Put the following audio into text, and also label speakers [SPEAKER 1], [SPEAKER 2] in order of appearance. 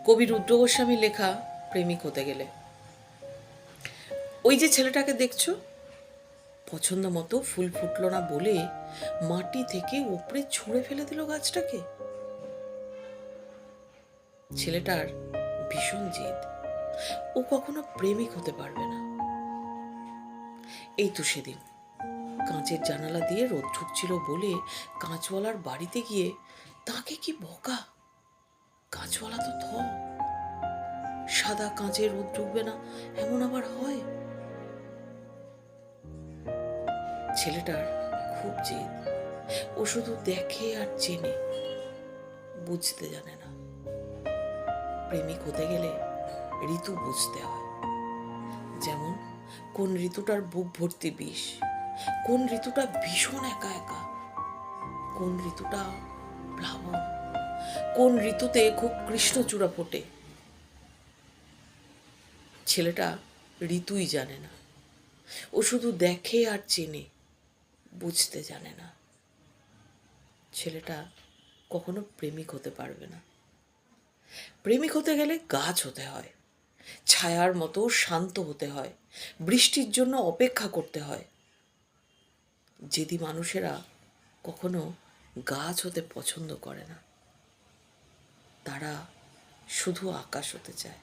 [SPEAKER 1] কবি রুদ্র গোস্বামী লেখা প্রেমিক হতে গেলে। ওই যে ছেলেটাকে দেখছো, পছন্দ মতো ফুল ফুটলো না বলে মাটি থেকে উপড়ে ছুঁড়ে ফেলে দিল গাছটাকে। ছেলেটার ভীষণ জেদ, ও কখনো প্রেমিক হতে পারবে না। এই তো সেদিন কাঁচের জানালা দিয়ে রোদ ঢুকছিল বলে কাঁচওয়ালার বাড়িতে গিয়ে তাকে কি বকা। কাঁচওয়ালা তো সাদা কাঁচে রোদ ঢুকবে না এমন আবার হয়? ছেলেটার খুব জেদ, ও শুধু দেখে আর চেনে, বুঝতে জানে না। প্রেমিক হতে গেলে ঋতু বুঝতে হয়, যেমন কোন ঋতুটার বুক ভর্তি বিষ, কোন ঋতুটা ভীষণ একা একা, কোন ঋতুটা প্লাবন, কোন ঋতুতে খুব কৃষ্ণচূড়া ফোটে। ছেলেটা ঋতুই জানে না, ও শুধু দেখে আর চেনে, বুঝতে জানে না। ছেলেটা কখনো প্রেমিক হতে পারবে না। প্রেমিক হতে গেলে গাছ হতে হয়, ছায়ার মতো শান্ত হতে হয়, বৃষ্টির জন্য অপেক্ষা করতে হয়। জেদি মানুষেরা কখনো গাছ হতে পছন্দ করে না, তারা শুধু আকাশ হতে চায়।